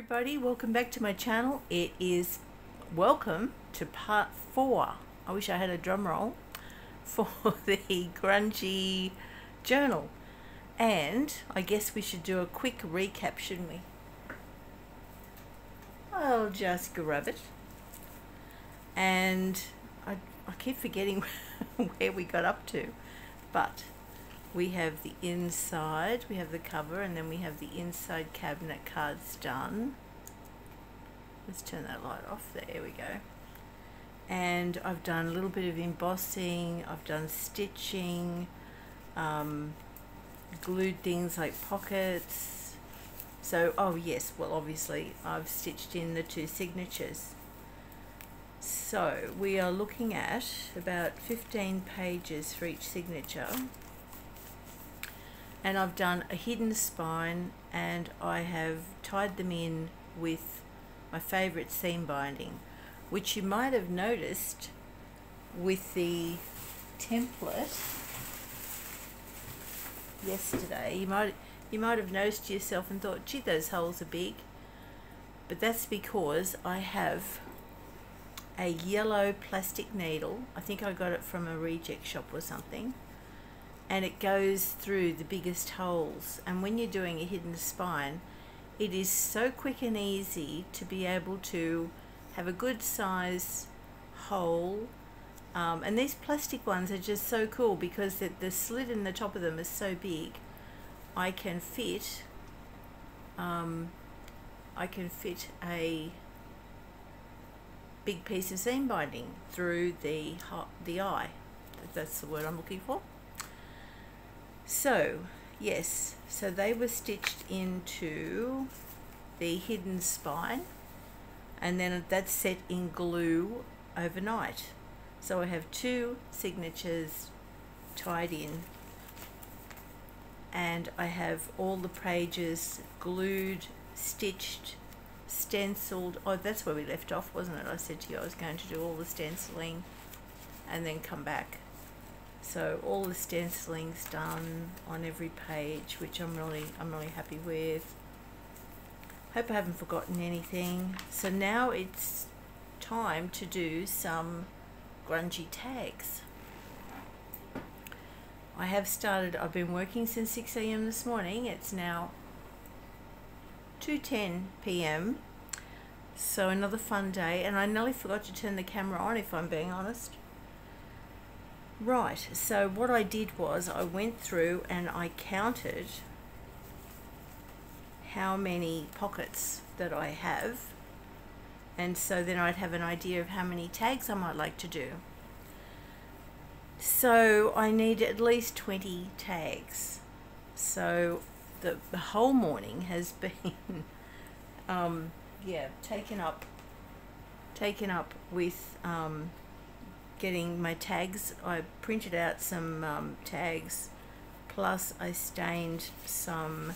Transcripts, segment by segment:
everybody, welcome back to my channel. It is welcome to part 4. I wish I had a drum roll for the Grungy journal, and I guess we should do a quick recap, shouldn't we? I'll just grab it, and I keep forgetting where we got up to, but we have the inside, we have the cover, and then we have the inside cabinet cards done. Let's turn that light off. There we go. And I've done a little bit of embossing, I've done stitching, glued things like pockets. So, oh yes, well obviously I've stitched in the 2 signatures. So we are looking at about 15 pages for each signature. And I've done a hidden spine, and I have tied them in with my favourite seam binding, which you might have noticed with the template yesterday. You might have noticed to yourself and thought, gee, those holes are big. But that's because I have a yellow plastic needle. I think I got it from a reject shop or something. And it goes through the biggest holes, and when you're doing a hidden spine, it is so quick and easy to be able to have a good size hole. And these plastic ones are just so cool because the slit in the top of them is so big. I can fit a big piece of seam binding through the eye. That's the word I'm looking for. So yes, so they were stitched into the hidden spine, and then that's set in glue overnight. So I have 2 signatures tied in, and I have all the pages glued, stitched, stenciled. Oh, that's where we left off, wasn't it? I said to you I was going to do all the stenciling and then come back. So all the stenciling's done on every page, which I'm really happy with. Hope I haven't forgotten anything. So now it's time to do some grungy tags. I have started, I've been working since 6 AM this morning. It's now 2:10 PM. So another fun day, and I nearly forgot to turn the camera on, if I'm being honest. Right, so what I did was I went through and I counted how many pockets that I have, and so then I'd have an idea of how many tags I might like to do. So I need at least 20 tags. So the whole morning has been yeah, taken up with getting my tags. I printed out some tags, plus I stained some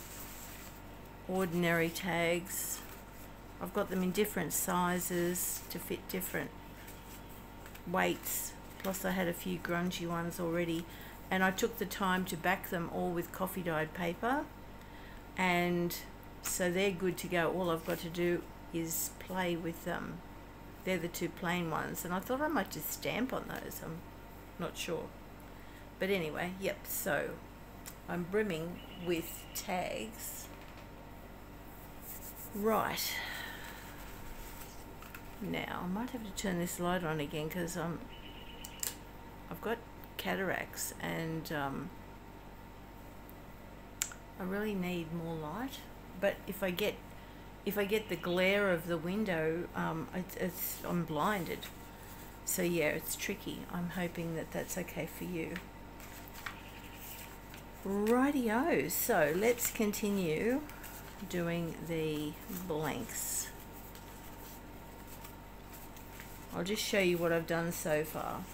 ordinary tags. I've got them in different sizes to fit different weights, plus I had a few grungy ones already, and I took the time to back them all with coffee dyed paper, and so they're good to go. All I've got to do is play with them. They're the 2 plain ones, and I thought I might just stamp on those. I'm not sure. But anyway, yep, so I'm brimming with tags. Right. Now, I might have to turn this light on again because I've got cataracts, and I really need more light. But if I get the glare of the window, I'm blinded. So yeah, it's tricky. I'm hoping that that's okay for you. Rightio, so let's continue doing the blanks. I'll just show you what I've done so far.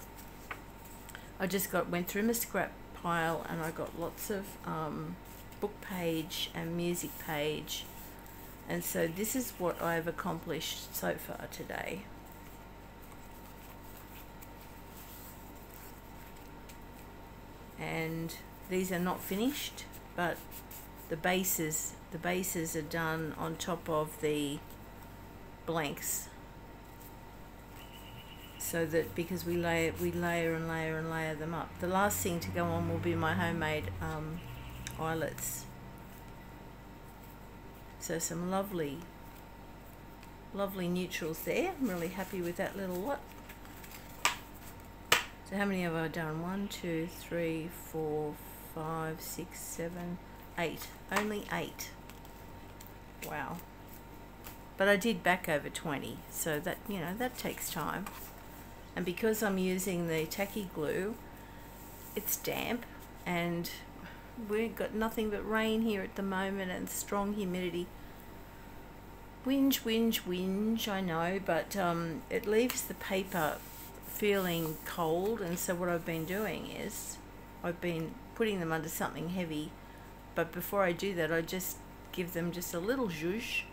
I just went through my scrap pile, and I got lots of book page and music page. And so this is what I've accomplished so far today. And these are not finished, but the bases the bases are done on top of the blanks, so that because we layer and layer them up. The last thing to go on will be my homemade eyelets. So some lovely neutrals there. I'm really happy with that little lot. So how many have I done? 1, 2, 3, 4, 5, 6, 7, 8. Only 8. Wow. But I did back over 20, so that, you know, that takes time. And because I'm using the tacky glue, it's damp, and we've got nothing but rain here at the moment and strong humidity. Whinge, I know, but it leaves the paper feeling cold, and so what I've been doing is I've been putting them under something heavy, but before I do that I just give them just a little zhuzh,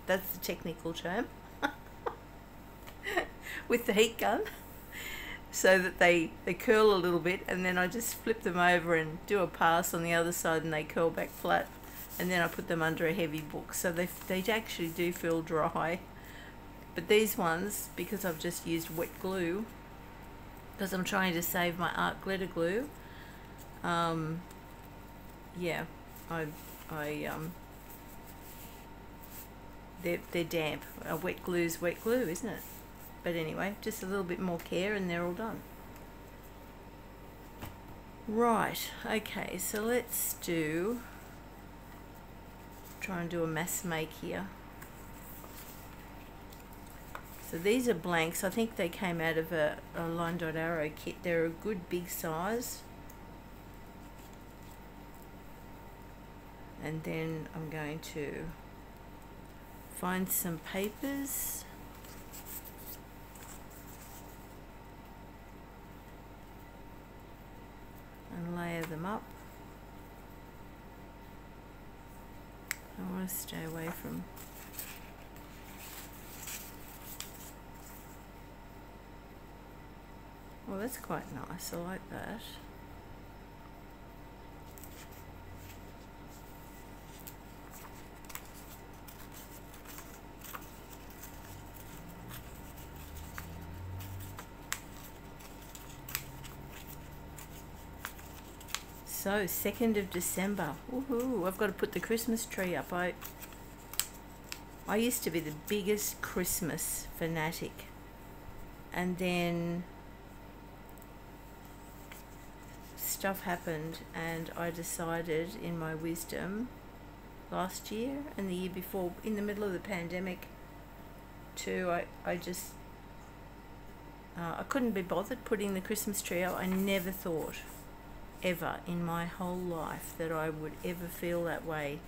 that's the technical term, with the heat gun, so that they curl a little bit, and then I just flip them over and do a pass on the other side and they curl back flat, and then I put them under a heavy book, so they actually do feel dry. But these ones, because I've just used wet glue, because I'm trying to save my art glitter glue, yeah, they're damp. Wet glue's wet glue, isn't it? But anyway, just a little bit more care and they're all done. Right, okay, so let's try and do a mass make here. So these are blanks. I think they came out of a line dot arrow kit. They're a good big size. And then I'm going to find some papers. And layer them up. I want to stay away from well, that's quite nice. I like that. So 2nd of December. Woohoo! I've got to put the Christmas tree up. I used to be the biggest Christmas fanatic, and then stuff happened and I decided in my wisdom last year and the year before, in the middle of the pandemic too, I just I couldn't be bothered putting the Christmas tree up. I never thought ever in my whole life that I would ever feel that way.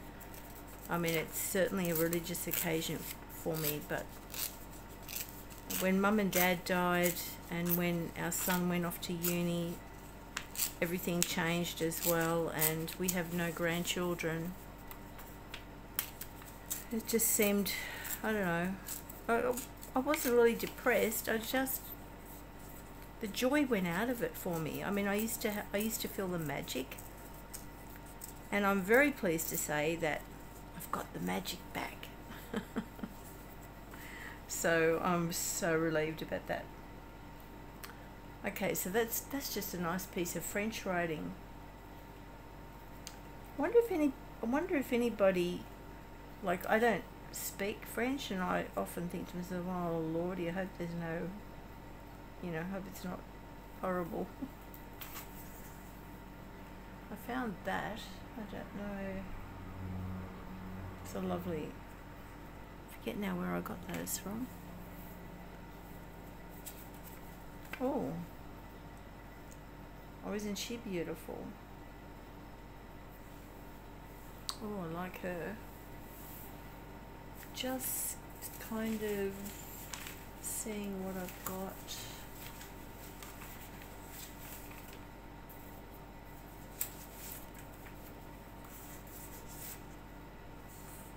I mean, it's certainly a religious occasion for me, but when Mum and Dad died and when our son went off to uni, everything changed as well, and we have no grandchildren. It just seemed, I don't know, I wasn't really depressed, the joy went out of it for me. I mean, I used to feel the magic, and I'm very pleased to say that I've got the magic back. So I'm so relieved about that. Okay, so that's just a nice piece of French writing. I wonder if anybody, like, I don't speak French, and I often think to myself, oh Lordy, I hope there's no, hope it's not horrible. I found that, I don't know, it's a lovely, I forget now where I got those from. Oh, isn't she beautiful? Oh, I like her. Just kind of seeing what I've got.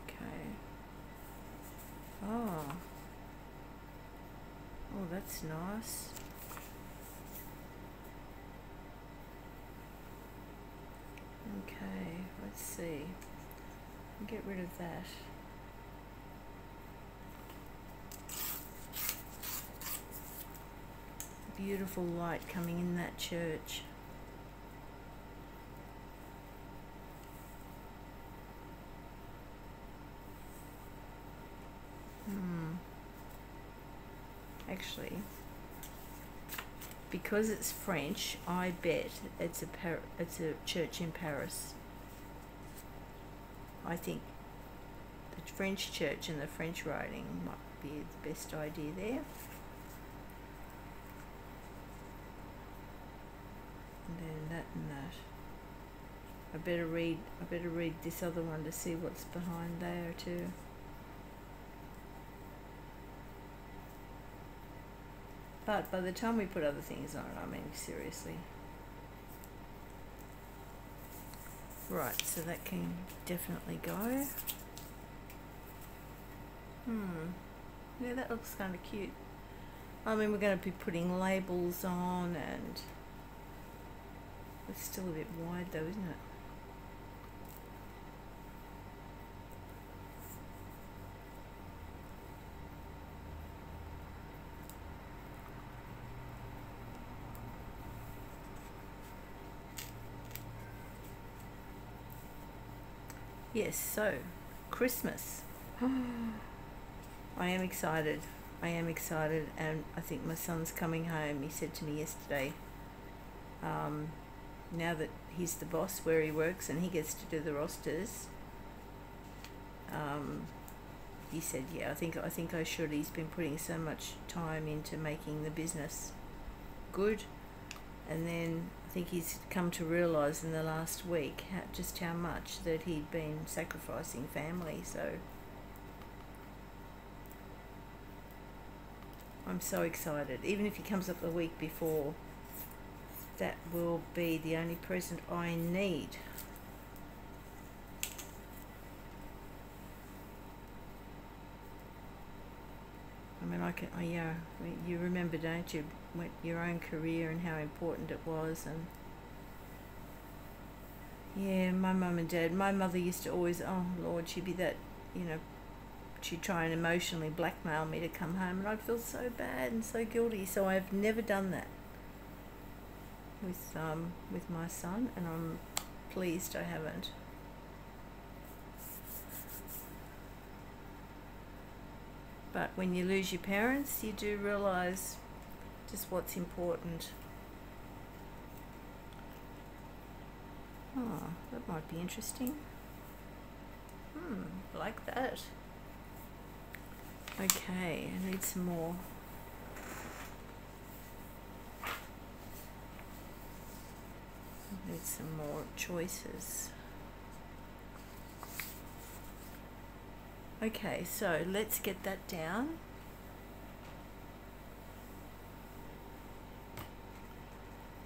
Okay. Oh, that's nice. Okay, let's see. Get rid of that. Beautiful light coming in that church. Actually, because it's French, I bet it's a church in Paris. I think the French church and the French writing might be the best idea there. And then that and that. I better read this other one to see what's behind there too. But by the time we put other things on it, I mean, seriously. Right, so that can definitely go. Yeah, that looks kind of cute. I mean, we're going to be putting labels on, and it's still a bit wide though, isn't it? Yes, so Christmas. I am excited. And I think my son's coming home. He said to me yesterday, now that he's the boss where he works and he gets to do the rosters, he said, yeah, I think I should. He's been putting so much time into making the business good, and then I think he's come to realise in the last week just how much that he'd been sacrificing family. So I'm so excited. Even if he comes up the week before, that will be the only present I need. I mean, you remember, don't you, your own career and how important it was. And yeah, my mum and dad, my mother used to always, oh Lord, she'd be that, she'd try and emotionally blackmail me to come home, and I'd feel so bad and so guilty. So I've never done that with my son, and I'm pleased I haven't. But when you lose your parents, you do realise just what's important. Oh, that might be interesting. Like that. Okay, I need some more. I need some more choices. Okay, so let's get that down.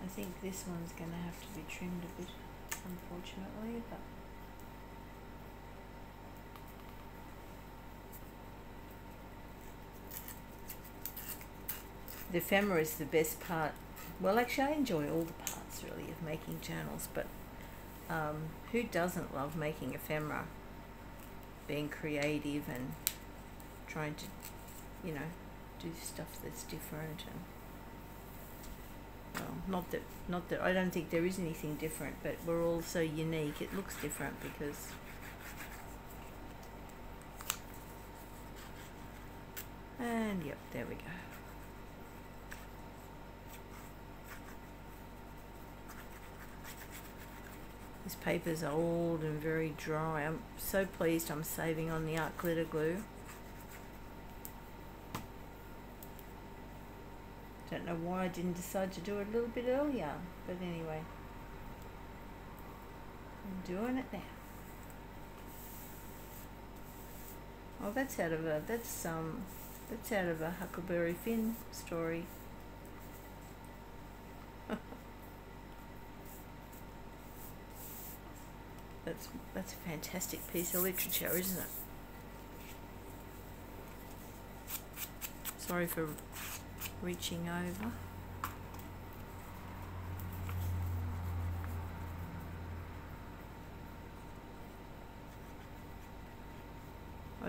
I think this one's going to have to be trimmed a bit, unfortunately, but the ephemera is the best part. Well, actually, I enjoy all the parts really of making journals, but who doesn't love making ephemera? Being creative and trying to, do stuff that's different. And well, not that I don't think there is anything different, but we're all so unique. It looks different because and yep, there we go. This paper's old and very dry. I'm so pleased I'm saving on the art glitter glue. Don't know why I didn't decide to do it a little bit earlier, but anyway, I'm doing it now. Oh, that's out of a Huckleberry Finn story. That's a fantastic piece of literature, isn't it? Sorry for reaching over.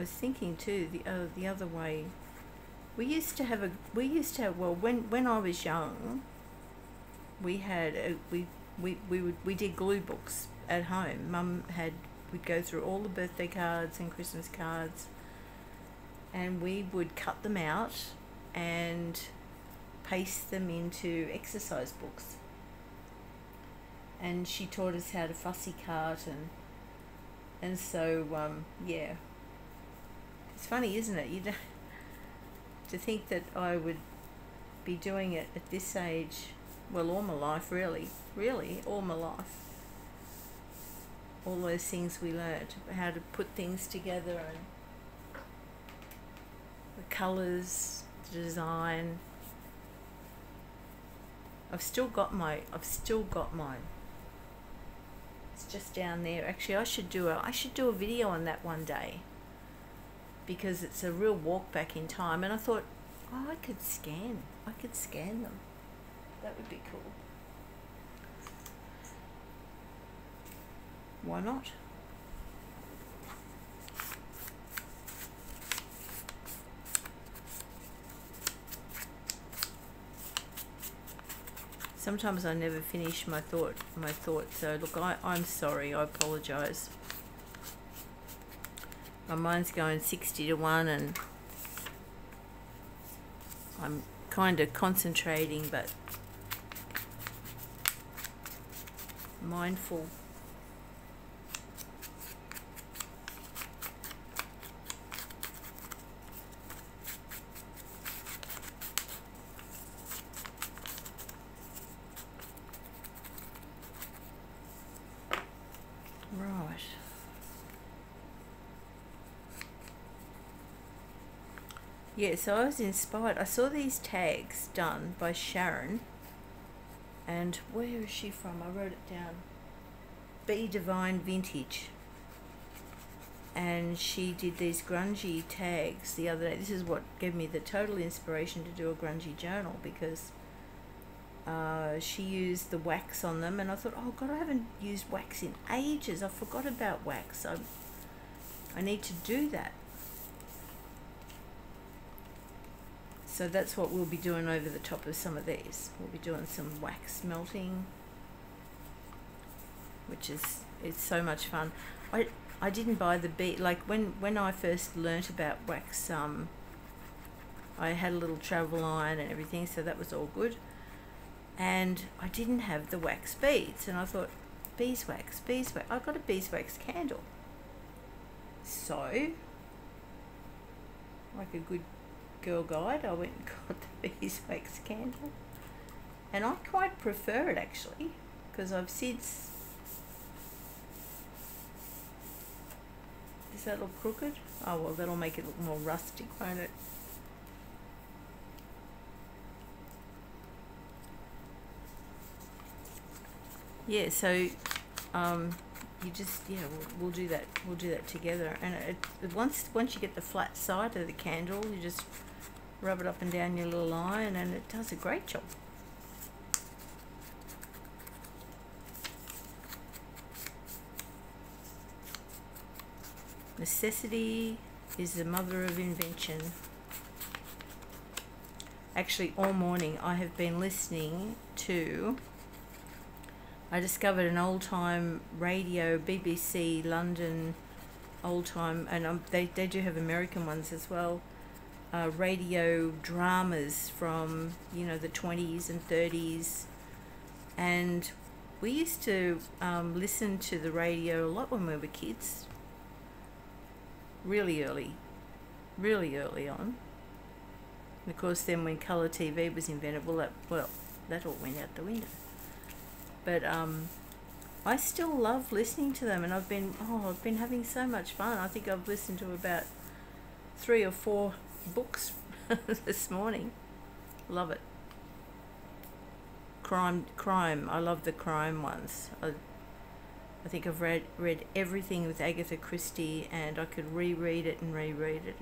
was thinking too, the other way. We used to have well, when I was young, we had we did glue books at home. We'd go through all the birthday cards and Christmas cards, and we would cut them out and paste them into exercise books. And she taught us how to fussy cut, and so yeah, it's funny, isn't it? You know, to think that I would be doing it at this age. Well, all my life, really, all my life. All those things we learnt, how to put things together, and the colours, the design. I've still got mine. It's just down there. Actually, I should do a video on that one day, because it's a real walk back in time. And I thought, oh, I could scan them. That would be cool. Why not? Sometimes I never finish my thought. So look, I'm sorry. I apologise. My mind's going 60 to 1, and I'm kind of concentrating, but mindful. Right. Yeah, so I was inspired. I saw these tags done by Sharon, and where is she from? I wrote it down. Be Divine Vintage. And she did these grungy tags the other day. This is what gave me the total inspiration to do a grungy journal, because she used the wax on them, and I thought, oh God, I haven't used wax in ages. I forgot about wax. I need to do that. So that's what we'll be doing over the top of some of these. We'll be doing some wax melting, which is, it's so much fun. I didn't buy the bead, like when I first learnt about wax, I had a little travel iron and everything, so that was all good. And I didn't have the wax beads, and I thought, beeswax. I got a beeswax candle. So, like a good girl guide, I went and got the beeswax candle, and I quite prefer it actually, because I've since. Does that look crooked? Oh well, that'll make it look more rustic, won't it? Yeah, so you just, yeah, we'll do that. We'll do that together. And once you get the flat side of the candle, you just rub it up and down your little iron, and it does a great job. Necessity is the mother of invention. Actually, all morning I have been listening to. I discovered an old-time radio, BBC London old-time, and they do have American ones as well, radio dramas from, you know, the 20s and 30s. And we used to listen to the radio a lot when we were kids, really early on. And of course, then when colour TV was invented, that all went out the window. But I still love listening to them, and I've been having so much fun. I think I've listened to about 3 or 4 books this morning. Love it. Crime. I love the crime ones. I think I've read everything with Agatha Christie, and I could reread it and reread it.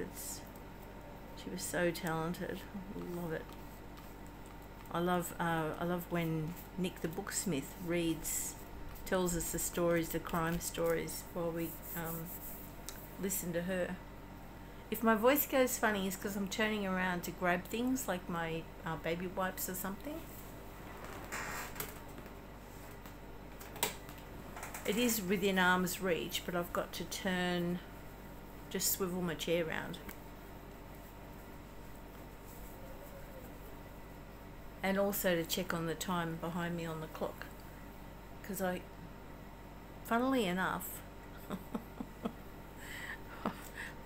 She was so talented. I love it. I love when Nick the Booksmith tells us the crime stories, while we listen to her. If my voice goes funny, it's because I'm turning around to grab things like my baby wipes or something. It is within arm's reach, but I've got to turn, just swivel my chair around. And also to check on the time behind me on the clock. Because funnily enough,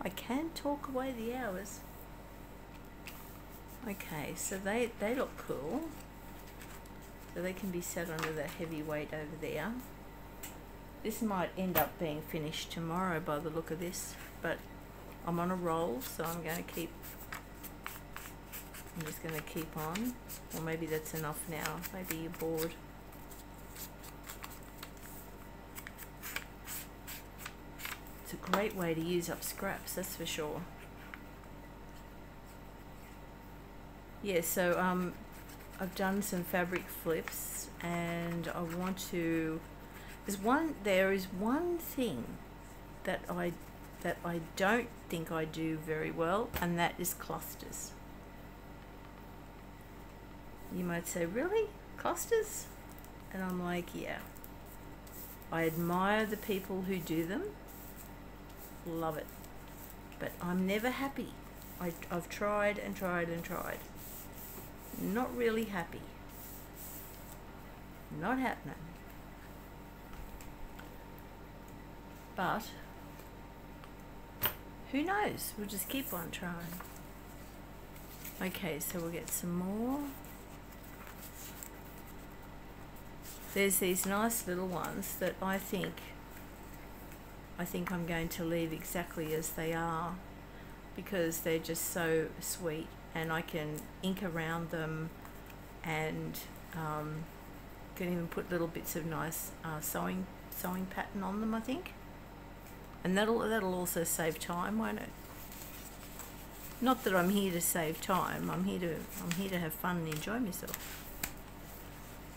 I can talk away the hours. Okay, so they look cool. So they can be set under the heavy weight over there. This might end up being finished tomorrow by the look of this, but I'm on a roll, so I'm just going to keep on. Or maybe that's enough now. Maybe you're bored. It's a great way to use up scraps, that's for sure. Yeah, so I've done some fabric flips, and I want to. There is one thing that I don't think I do very well, and that is clusters. You might say, really? Clusters? And I'm like, yeah. I admire the people who do them. Love it. But I'm never happy. I've tried and tried and tried. Not really happy. Not happening. But who knows? We'll just keep on trying. Okay, so we'll get some more. There's these nice little ones that I think I'm going to leave exactly as they are, because they're just so sweet, and I can ink around them, and can even put little bits of nice sewing pattern on them, I think. And that'll also save time, won't it? Not that I'm here to save time. I'm here to have fun and enjoy myself.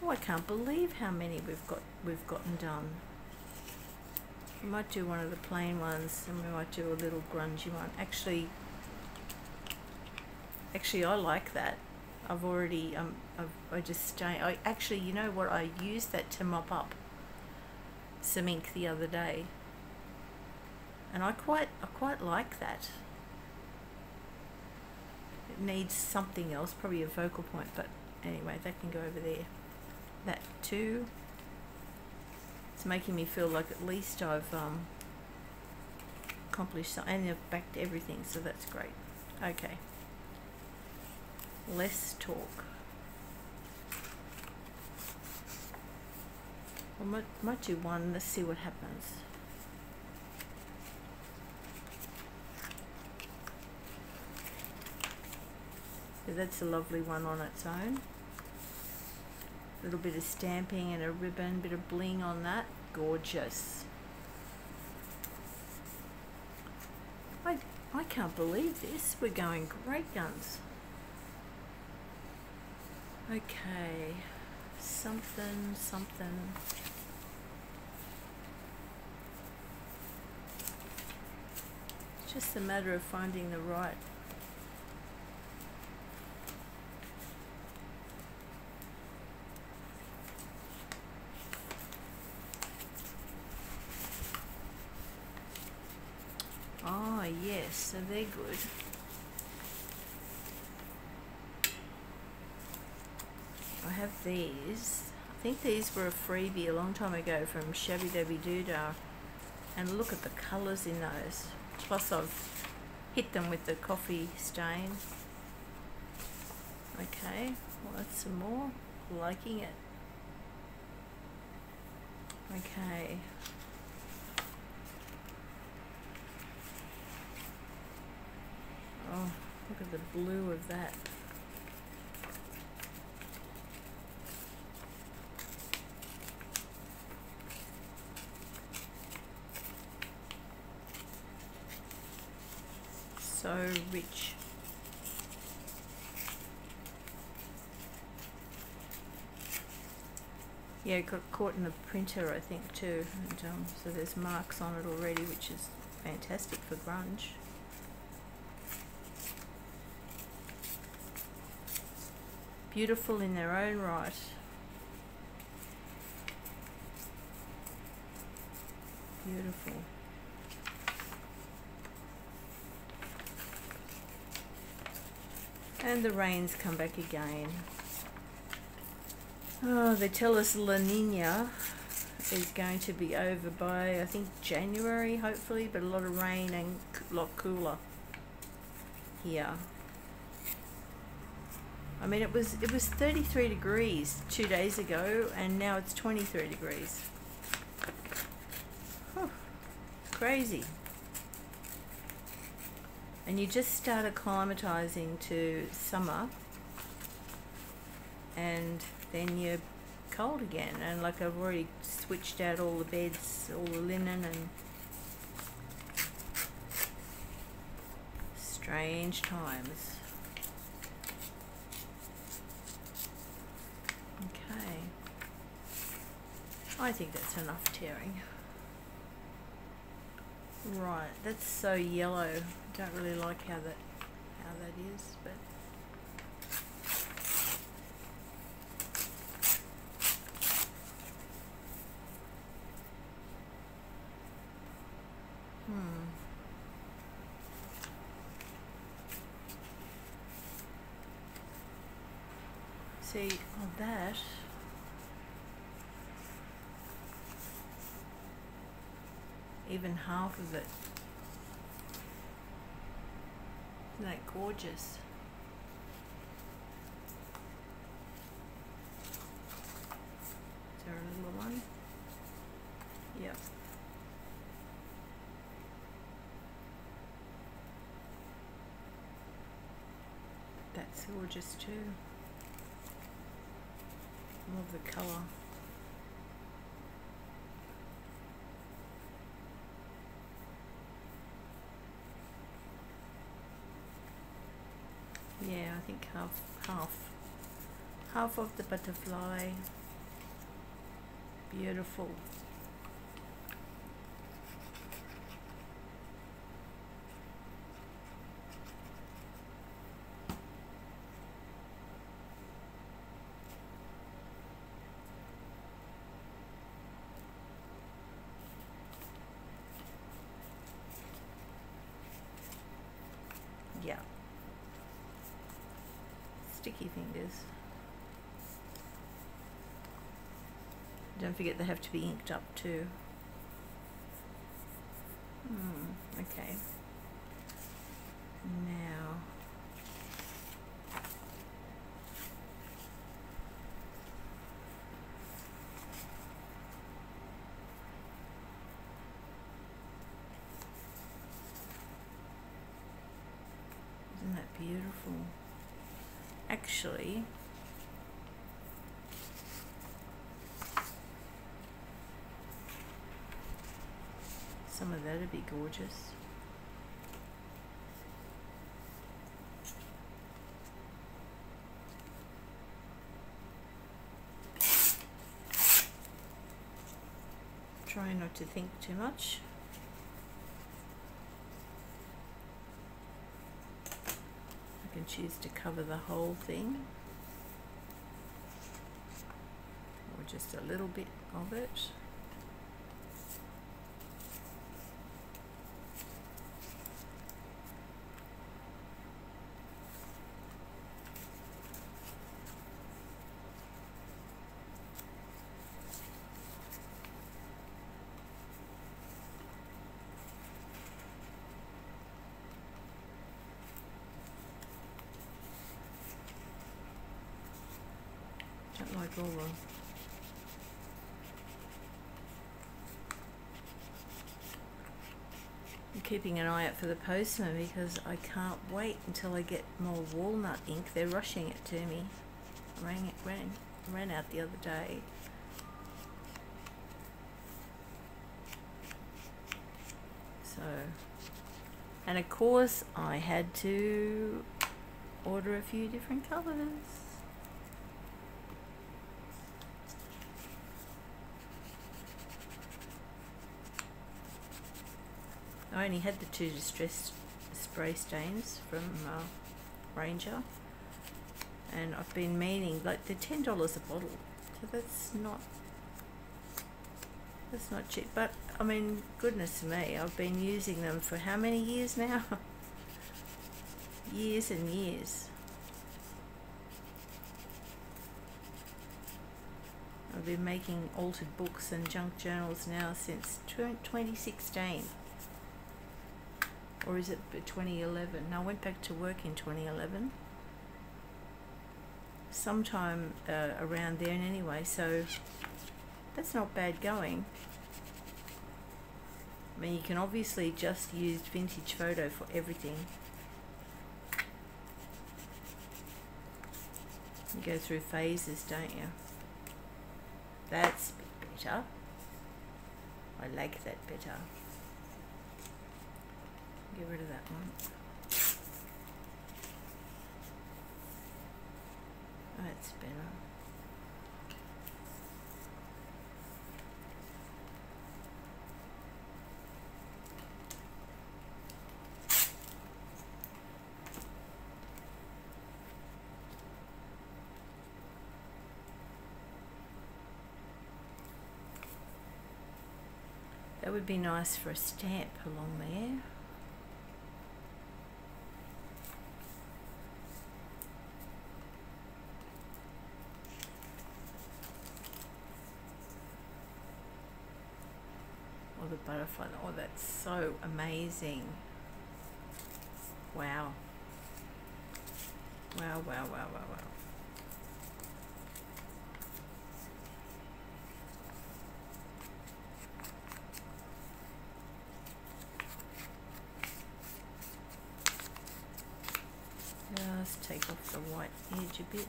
Oh, I can't believe how many we've gotten done. We might do one of the plain ones, and we might do a little grungy one. Actually, I like that. I've already actually, you know what? I used that to mop up some ink the other day. And I quite like that. It needs something else, probably a focal point, but anyway, that can go over there. That too. It's making me feel like at least I've accomplished something, and I've backed everything, so that's great. Okay. Less talk. I might do one. Let's see what happens. So that's a lovely one on its own. A little bit of stamping and a ribbon, bit of bling on that. Gorgeous. I can't believe this. We're going great guns. Okay. Something. It's just a matter of finding the right. Oh yes, so they're good. I have these. I think these were a freebie a long time ago from Shabby Dabby Doodah. And look at the colours in those. Plus I've hit them with the coffee stain. Okay, well that's some more. Liking it. Okay. Oh, look at the blue of that. So rich. Yeah, it got caught in the printer, I think, too. And so there's marks on it already, which is fantastic for grunge. beautiful in their own right. Beautiful. And the rains come back again. Oh, they tell us La Nina is going to be over by, I think, January, hopefully, but a lot of rain and a lot cooler here. I mean, it was 33 degrees 2 days ago, and now it's 23 degrees. Whew, crazy. And you just start acclimatizing to summer, and then you're cold again. And like, I've already switched out all the beds, all the linen, and strange times. Okay, I think that's enough tearing. Right, that's so yellow. Don't really like how that is, but see on that, even half of it. Isn't that gorgeous? Is there a little one? Yep. That's gorgeous too. Love the colour. Yeah, I think half of the butterfly. Beautiful. Yeah. Sticky fingers. Don't forget they have to be inked up too. Okay. Now, isn't that beautiful? Actually, some of that'd be gorgeous. Try not to think too much. I can choose to cover the whole thing, or just a little bit of it. Don't like all the I'm keeping an eye out for the postman because I can't wait until I get more walnut ink. They're rushing it to me. Ran out the other day. So, and of course I had to order a few different colours. I only had the 2 distressed spray stains from Ranger, and I've been meaning, like, they're $10 a bottle, so that's not cheap. But I mean, goodness me, I've been using them for how many years now? Years and years. I've been making altered books and junk journals now since 2016. Or is it 2011? No, I went back to work in 2011. Sometime around then anyway, so that's not bad going. I mean, you can obviously just use vintage photo for everything. You go through phases, don't you? That's a bit better. I like that better. Get rid of that one. That's better. That would be nice for a stamp along there. Or the butterfly. Oh, that's so amazing. Wow. Wow, wow, wow, wow, wow. Just take off the white edge a bit.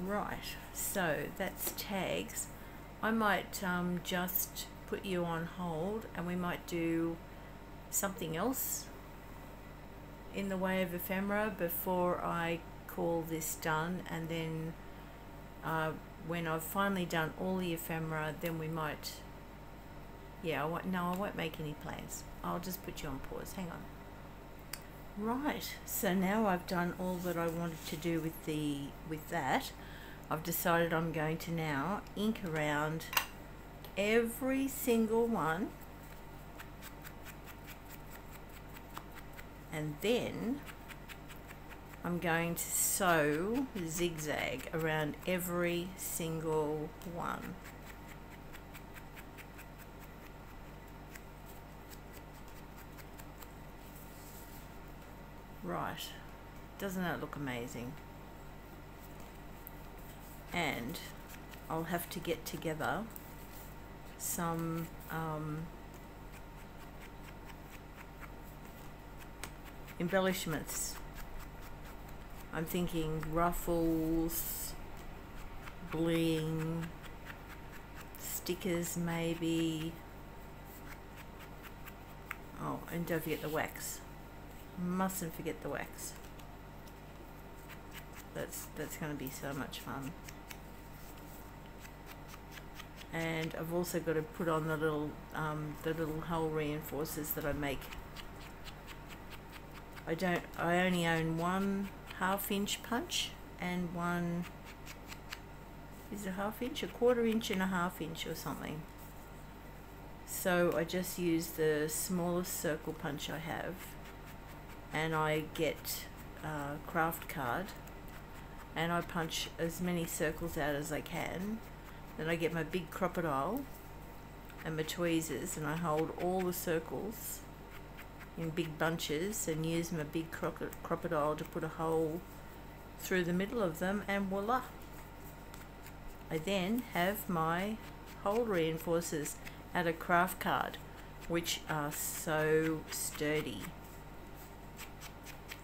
Right, so that's tags. I might just put you on hold and we might do something else in the way of ephemera before I call this done, and then when I've finally done all the ephemera, then we might, yeah, I won't make any plans. I'll just put you on pause. Hang on. Right, so now I've done all that I wanted to do with that. I've decided I'm going to now ink around every single one, and then I'm going to sew zigzag around every single one. Right, doesn't that look amazing? And I'll have to get together some embellishments. I'm thinking ruffles, bling, stickers maybe. Oh, and don't forget the wax. Mustn't forget the wax. That's going to be so much fun. And I've also got to put on the little hole reinforcers that I make. I only own one 1/2 inch punch and one, is it 1/2 inch, a 1/4 inch and a 1/2 inch or something. So I just use the smallest circle punch I have, and I get craft card, and I punch as many circles out as I can. Then I get my big crocodile and my tweezers, and I hold all the circles in big bunches and use my big crocodile to put a hole through the middle of them, and voila! I then have my hole reinforcers out of craft card, which are so sturdy.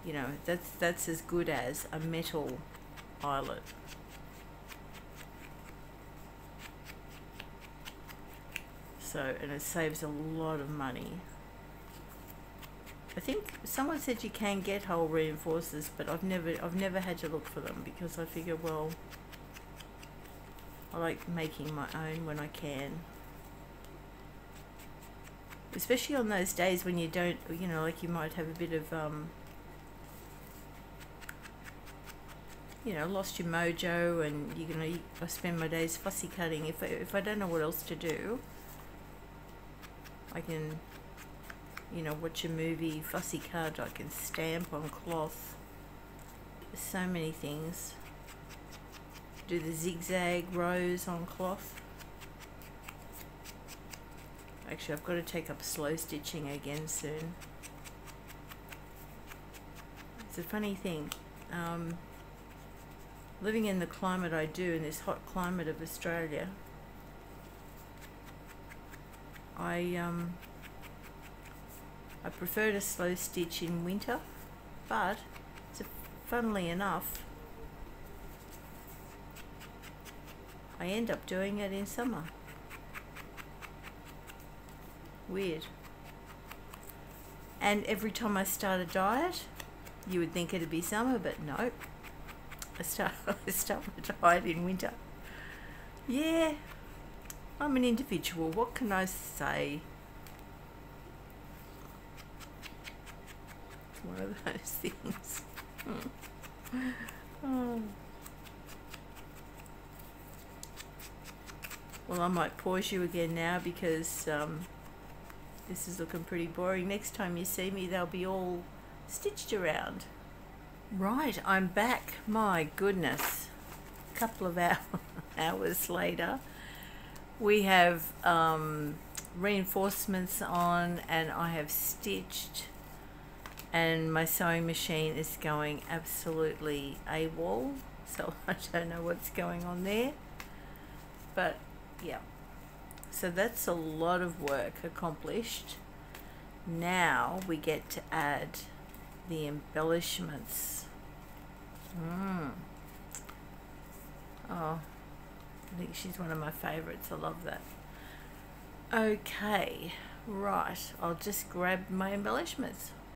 You know, that's as good as a metal eyelet. So, and it saves a lot of money. I think someone said you can get hole reinforcers, but I've never had to look for them, because I figure, well, I like making my own when I can. especially on those days when you don't, you know, like you might have a bit of you know, lost your mojo, and you're gonna. I spend my days fussy cutting. If I don't know what else to do, I can, you know, watch a movie, fussy cut. I can stamp on cloth. There's so many things. Do the zigzag rows on cloth. Actually, I've got to take up slow stitching again soon. It's a funny thing. Living in the climate I do, in this hot climate of Australia, I prefer to slow stitch in winter, but funnily enough, I end up doing it in summer. Weird. And every time I start a diet, you would think it'd be summer, but no. I start my diet in winter. Yeah, I'm an individual. What can I say? It's one of those things. Oh. Well, I might pause you again now because this is looking pretty boring. Next time you see me, they'll be all stitched around. Right, I'm back. My goodness. A couple of hours later. We have reinforcements on, and I have stitched, and my sewing machine is going absolutely AWOL, so I don't know what's going on there. But yeah, so that's a lot of work accomplished. Now we get to add the embellishments. Oh, I think she's one of my favorites. I love that. Okay, right, I'll just grab my embellishments.